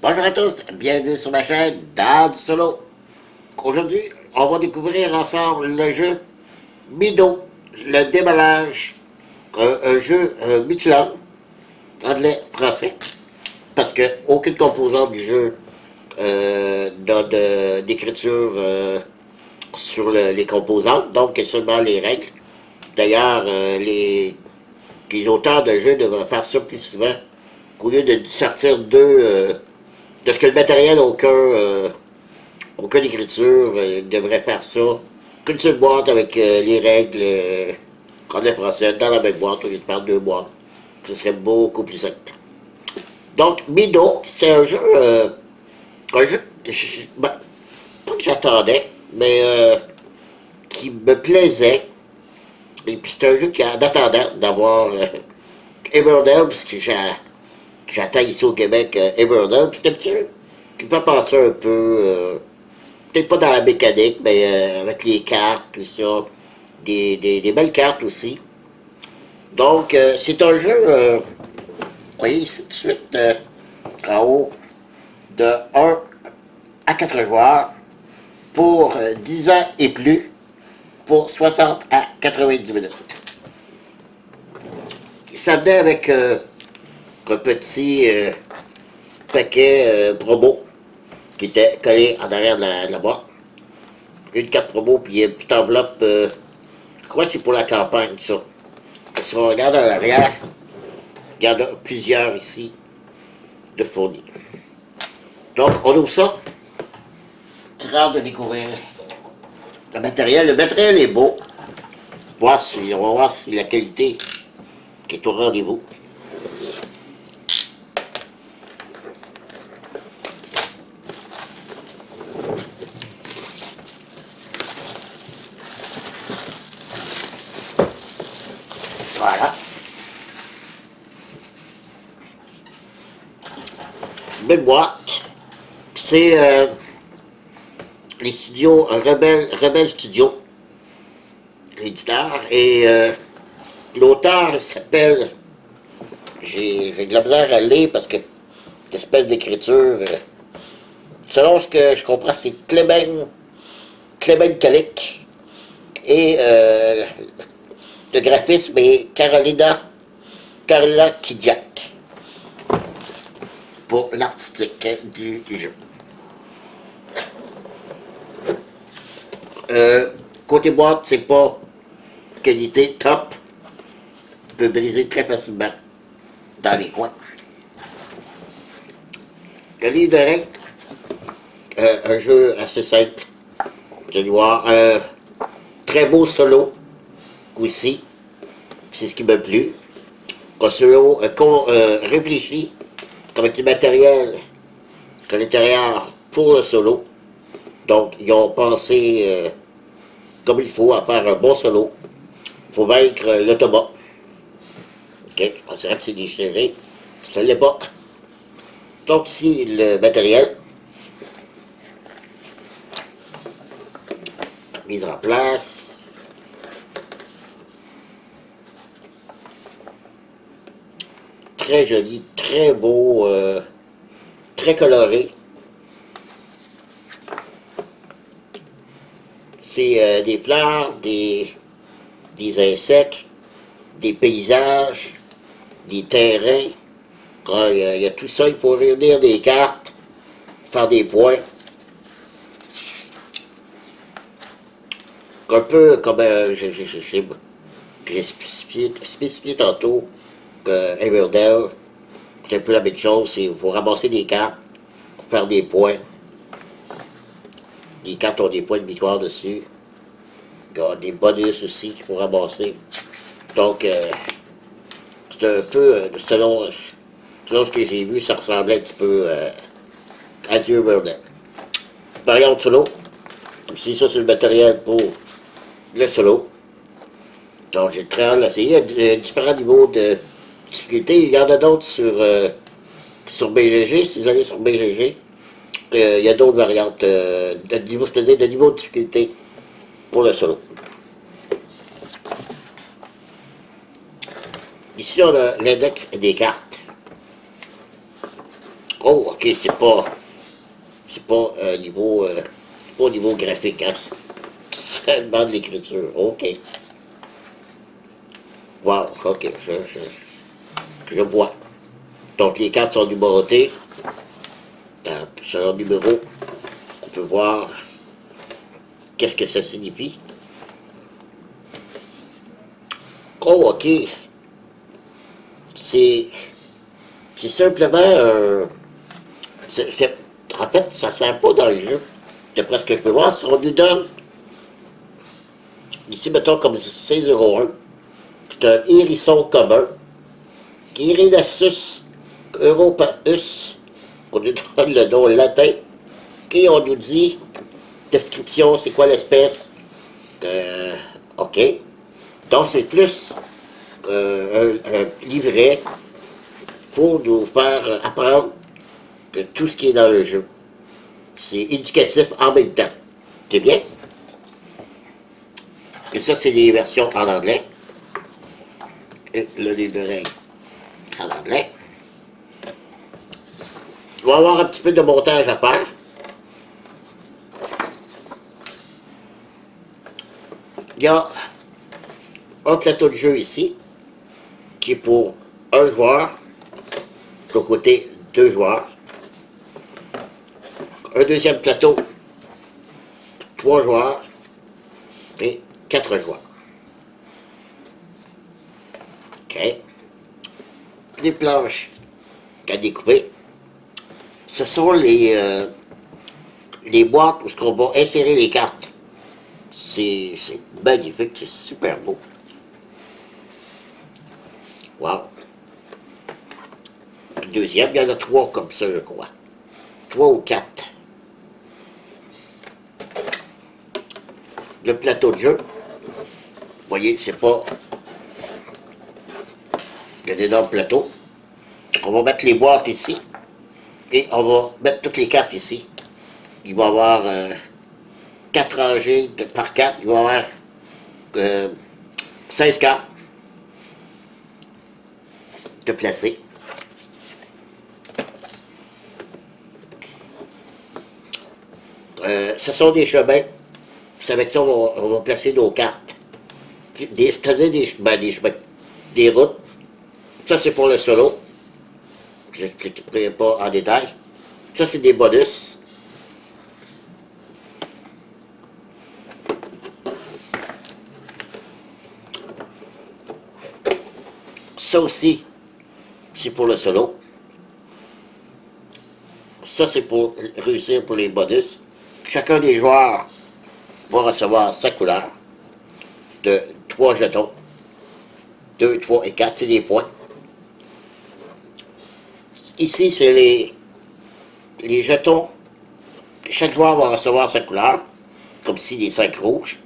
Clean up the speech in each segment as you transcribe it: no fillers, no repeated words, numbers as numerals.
Bonjour à tous, bienvenue sur ma chaîne Dan Solo. Aujourd'hui, on va découvrir ensemble le jeu Mido, le démolage, un jeu multilangue, anglais, français, parce que aucune composante du jeu n'a d'écriture sur les composantes, donc seulement les règles. D'ailleurs, les auteurs de jeu devraient faire ça plus souvent, au lieu de sortir deux parce que le matériel aucune écriture, devrait faire ça. Qu'une seule boîte avec les règles en français dans la même boîte, au lieu de faire deux boîtes. Ce serait beaucoup plus simple. Donc, Mido, c'est un jeu ben, pas que j'attendais, mais qui me plaisait. Et puis c'est un jeu qui, en attendant d'avoir Everdell, parce que j'attends ici au Québec Everdell, c'est un petit jeu qui peut penser un peu, peut-être pas dans la mécanique, mais avec les cartes, tout ça, des belles cartes aussi. Donc, c'est un jeu, vous voyez ici tout de suite, en haut, de 1 à 4 joueurs, pour 10 ans et plus, pour 60 à 90 minutes. Ça venait avec un petit paquet promo qui était collé en arrière de la boîte. Une carte promo, puis une petite enveloppe, je crois que c'est pour la campagne, ça. Si on regarde à l'arrière, il y en a plusieurs ici de fournis. Donc, on ouvre ça. C'est rare de découvrir le matériel. Le matériel est beau. On va voir si la qualité est au rendez-vous. Voilà. Belle boîte. C'est les studios Rebelle Studio, l'éditeur, et l'auteur s'appelle, j'ai de la misère à lire parce que cette espèce d'écriture, selon ce que je comprends, c'est Clément Calic, et le graphisme est Carolina Kidjak pour l'artistique du jeu. Côté boîte, c'est pas qualité top. On peut briser très facilement dans les coins. Le livre de règles, un jeu assez simple. Vous allez voir, un très beau solo aussi. C'est ce qui m'a plu. Un solo réfléchi avec du matériel à l'intérieur pour le solo. Donc, ils ont pensé comme il faut à faire un bon solo pour vaincre l'automa. Ok, on dirait que c'est déchiré. Ça ne l'est pas. Donc, ici, le matériel. Mise en place. Très joli, très beau, très coloré. C'est des fleurs, des insectes, des paysages, des terrains. Il y a tout ça, il faut réunir des cartes, faire des points. Un peu comme j'ai spécifié tantôt, Everdell, c'est un peu la même chose, il faut ramasser des cartes pour faire des points. Les cartes ont des points de victoire dessus. Il y a des bonus aussi qu'il faut ramasser. Donc, c'est un peu, selon ce que j'ai vu, ça ressemblait un petit peu à Dieu Burnett. Variante solo. Ici, ça, c'est le matériel pour le solo. Donc, j'ai très hâte de l'essayer. Il y a différents niveaux de difficulté. Il y en a d'autres sur BGG, si vous allez sur BGG. Il y a d'autres variantes de niveau, c'est-à-dire de niveau de difficulté pour le solo. Ici, on a l'index des cartes. Oh, ok, c'est pas niveau, c'est pas au niveau graphique, hein. C'est seulement de l'écriture. Ok. Wow, ok, je vois. Donc les cartes sont numérotées. Selon le numéro, on peut voir qu'est-ce que ça signifie. Oh, ok. C'est simplement en fait, ça ne sert pas dans le jeu. D'après ce que je peux voir, si on nous donne, ici, mettons comme C01, c'est un hérisson commun, Iridasus europaeus, on nous donne le nom latin, et on nous dit, description, c'est quoi l'espèce, ok. Donc c'est plus un livret pour nous faire apprendre que tout ce qui est dans le jeu. C'est éducatif en même temps. C'est bien? Et ça, c'est les versions en anglais. Et le livre de règles en anglais. Il va y avoir un petit peu de montage à faire. Il y a un plateau de jeu ici, qui est pour un joueur, de l'autre côté, deux joueurs. Un deuxième plateau, 3 joueurs et 4 joueurs. OK. Les planches à découper, ce sont les boîtes où on va insérer les cartes. C'est magnifique, c'est super beau. Wow. Le deuxième, il y en a 3 comme ça, je crois. 3 ou 4. Le plateau de jeu, vous voyez, c'est pas un énorme plateau. On va mettre les boîtes ici et on va mettre toutes les cartes ici. Il va y avoir 4 rangées par 4, il va y avoir 16 cartes de placer. Ce sont des chemins. C'est avec ça on va placer nos cartes. C'est-à-dire des chemins, des routes. Ça, c'est pour le solo. Je n'expliquerai pas en détail. Ça, c'est des bonus. Ça aussi, c'est pour le solo. Ça, c'est pour réussir pour les bonus. Chacun des joueurs va recevoir sa couleur de 3 jetons. 2, 3 et 4, c'est des points. Ici, c'est les jetons. Chaque joueur va recevoir sa couleur, comme ici les 5 rouges.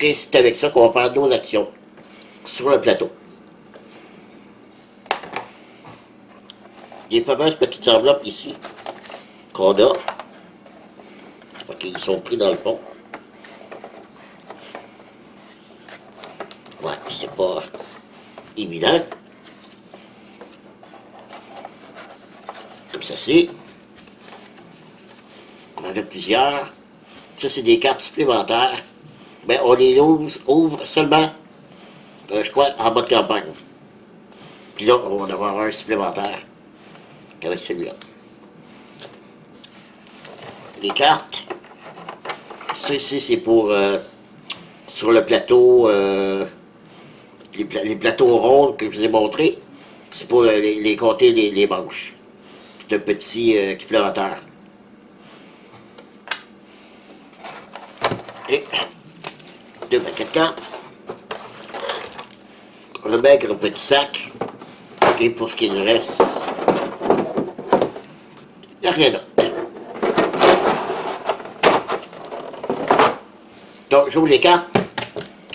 Et c'est avec ça qu'on va faire nos actions sur le plateau. Il y a pas mal de petites enveloppes ici qu'on a. Ok, ils sont pris dans le pont. Ouais, c'est pas évident. Comme ceci. On en a plusieurs. Ça, c'est des cartes supplémentaires. Mais on les ouvre seulement, je crois, en mode campagne. Puis là, on va en avoir un supplémentaire avec celui-là. Les cartes, ça ici, c'est pour, sur le plateau, les plateaux ronds que je vous ai montrés, c'est pour les compter les manches. C'est un petit explorateur. Et 2 paquets de cartes. Un maigre petit sac. Et pour ce qui nous reste, il n'y a rien d'autre. Donc, j'ouvre les cartes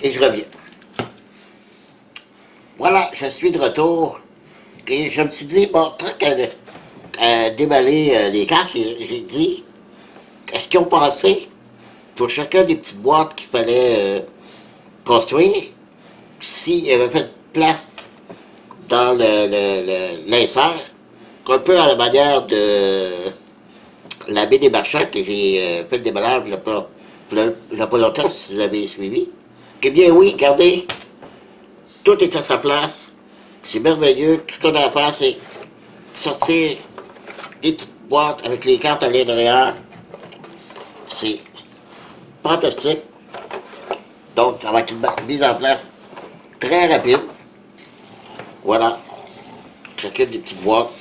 et je reviens. Voilà, je suis de retour. Et je me suis dit, bon, tant qu'à déballer les cartes, j'ai dit, est-ce qu'ils ont pensé pour chacun des petites boîtes qu'il fallait construire, s'il y avait fait de place dans l'insert un peu à la manière de la baie des marchands que j'ai fait le déballage il n'y a pas longtemps, si vous avez suivi. Eh bien oui, regardez, tout est à sa place. C'est merveilleux. Tout ce qu'on a à faire, c'est sortir des petites boîtes avec les cartes à l'intérieur. C'est fantastique. Donc, ça va être une mise en place très rapide. Voilà. Chacune des petites boîtes.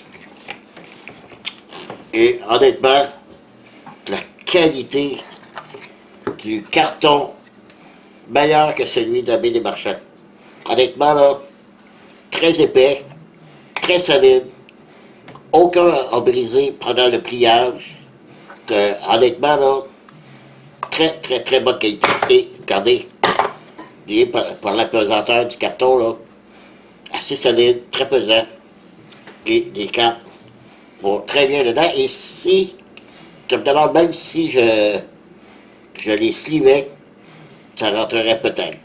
Et honnêtement, la qualité du carton meilleur que celui de la baie des marchands. Honnêtement, là, très épais, très solide. Aucun a brisé pendant le pliage. Honnêtement, là, très bonne qualité. Et regardez, par la pesanteur du carton, là, assez solide, très pesant. Et les cartes vont très bien dedans. Et si, je me demande même si je les slivais, ça rentrerait peut-être.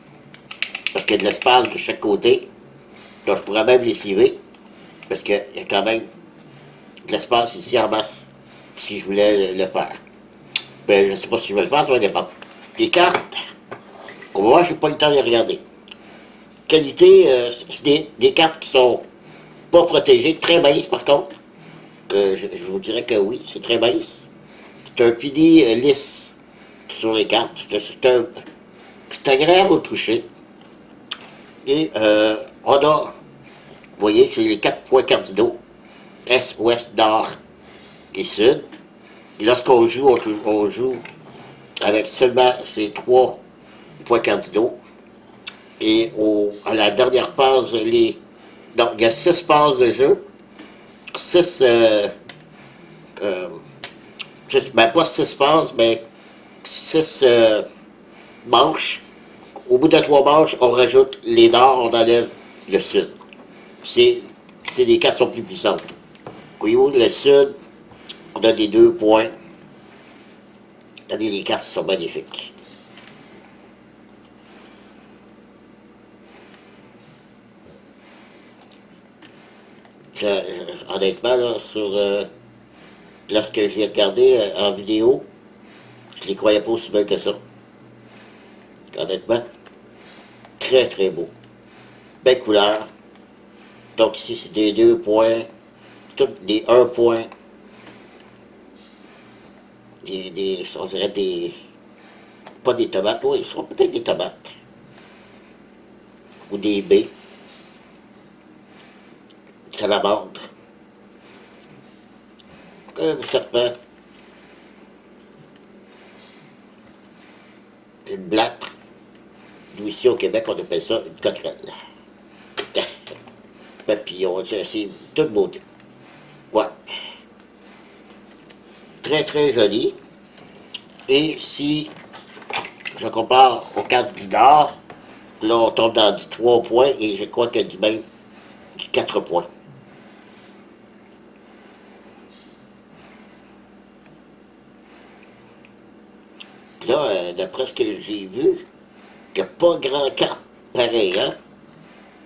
Parce qu'il y a de l'espace de chaque côté. Donc je pourrais même les sliver. Parce qu'il y a quand même de l'espace ici en masse. Si je voulais le faire. Ben, je ne sais pas si je vais le faire, ça va dépendre. Les cartes, au moment, je n'ai pas eu le temps de les regarder. Qualité, c'est des cartes qui sont pas protégées, très minces par contre. Je vous dirais que oui, c'est très mince. C'est un pili lisse sur les cartes. C'est agréable au toucher. Et on a, vous voyez, c'est les 4 points cardinaux. Est, ouest, nord et sud. Et lorsqu'on joue, on joue avec seulement ces 3 points cardinaux. Et à la dernière phase, donc il y a 6 phases de jeu. 6, ben pas 6 phases, mais 6 manches. Au bout de 3 manches, on rajoute les nord, on enlève le sud. C'est des cartes qui sont plus puissantes. Voyez-vous, le sud, on a des 2 points. Regardez, les cartes sont magnifiques. Ça, honnêtement, là, lorsque j'ai regardé en vidéo, je ne les croyais pas aussi belles que ça. Honnêtement, très beau. Belle couleur. Donc ici, c'est des 2 points, toutes des 1 point. On dirait pas des tomates, oui, ils seront peut-être des tomates. Ou des baies. Salamandre. Un serpent. Une blâtre. Nous, ici au Québec, on appelle ça une coquerelle. Papillon, c'est toute beauté. Ouais. Très joli. Et si je compare aux cartes du Nord, là, on tombe dans du 3 points et je crois qu'il y a du même du 4 points. Là, d'après ce que j'ai vu, il n'y a pas grand carte pareil, hein?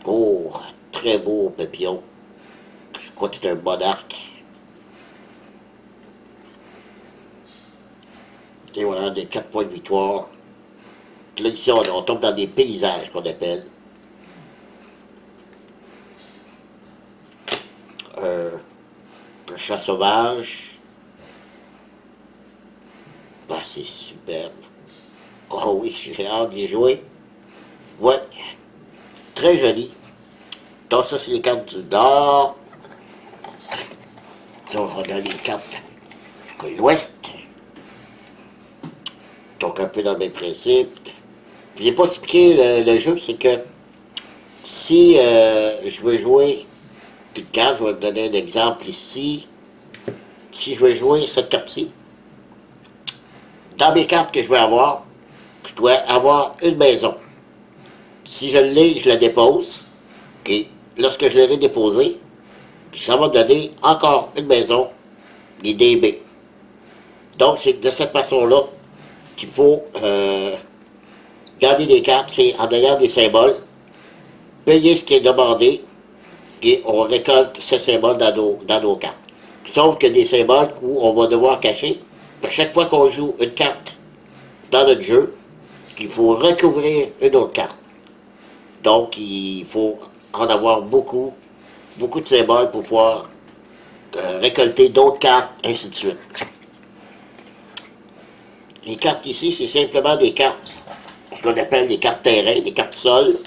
Oh, très beau papillon. Je crois que c'est un monarque. Et voilà, des 4 points de victoire. Là, ici, on tombe dans des paysages qu'on appelle. Un chat sauvage. Bah, c'est superbe. Oh oui, j'ai hâte d'y jouer. Ouais, très joli. Donc ça, c'est les cartes du Nord. Ça, on regarde les cartes de l'Ouest. Donc un peu dans mes principes. J'ai pas expliqué le jeu, c'est que si je veux jouer une carte, je vais vous donner un exemple ici. Si je veux jouer cette carte-ci, dans mes cartes que je vais avoir, je dois avoir une maison. Si je l'ai, je la dépose. Et lorsque je l'aurai déposée, ça va donner encore une maison, des DB. Donc c'est de cette façon-là qu'il faut garder des cartes, c'est en ayant des symboles, payer ce qui est demandé, et on récolte ces symboles dans nos cartes. Sauf que des symboles où on va devoir cacher. À chaque fois qu'on joue une carte dans notre jeu, il faut recouvrir une autre carte. Donc, il faut en avoir beaucoup, beaucoup de symboles pour pouvoir récolter d'autres cartes, ainsi de suite. Les cartes ici, c'est simplement des cartes, ce qu'on appelle des cartes terrain, des cartes sol,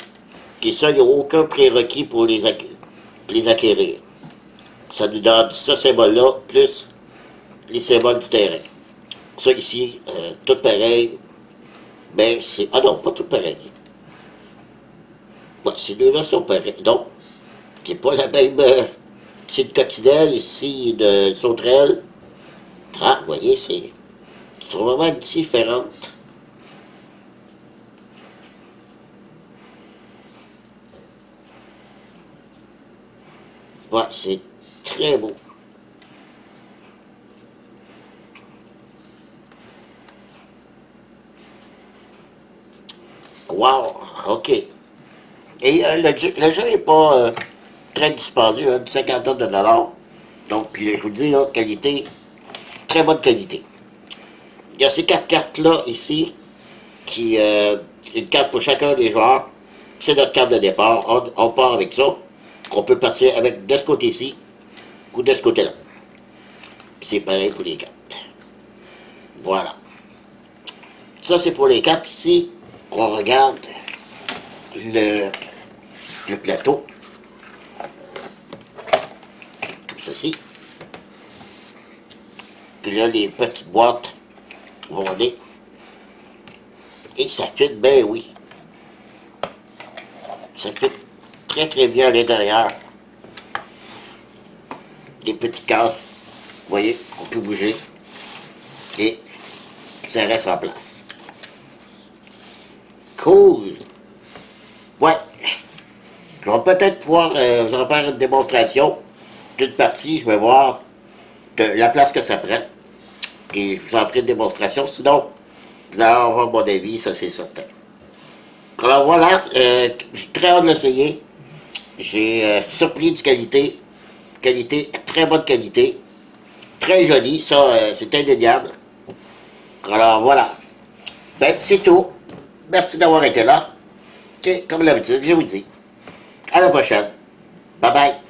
qui ça, il n'y a aucun prérequis pour les acquérir. Ça nous donne ce symbole-là, plus les symboles du terrain. Ça ici, tout pareil, mais c'est... Ah non, pas tout pareil. Ouais, ces deux-là sont pareils. Donc, c'est pas la même... c'est une coccinelle, ici, une sauterelle. Ah, vous voyez, c'est... sont vraiment différentes. Ouais, c'est très beau. Wow, ok. Et le jeu n'est pas très dispendieux, hein, de 50 de dollars. Donc, puis, je vous dis, là, qualité, très bonne qualité. Il y a ces 4 cartes-là, ici, qui, une carte pour chacun des joueurs. C'est notre carte de départ. On part avec ça. On peut passer avec de ce côté-ci ou de ce côté-là. C'est pareil pour les cartes. Voilà. Ça, c'est pour les cartes ici. On regarde le plateau. Comme ceci. Puis là, les petites boîtes vont aller. Et ça fit, ben oui. Ça fit très très bien à l'intérieur. Des petites cases. Vous voyez, on peut bouger. Et ça reste en place. Cool. Ouais. Je vais peut-être pouvoir vous en faire une démonstration d'une partie. Je vais voir la place que ça prend. Et je vous en ferai une démonstration. Sinon, vous allez avoir mon avis, ça c'est certain. Alors voilà, j'ai très hâte de l'essayer. J'ai surpris de qualité. Qualité, très bonne qualité. Très joli, ça c'est indéniable. Alors voilà. Ben c'est tout. Merci d'avoir été là. Et comme d'habitude, je vous dis à la prochaine. Bye bye.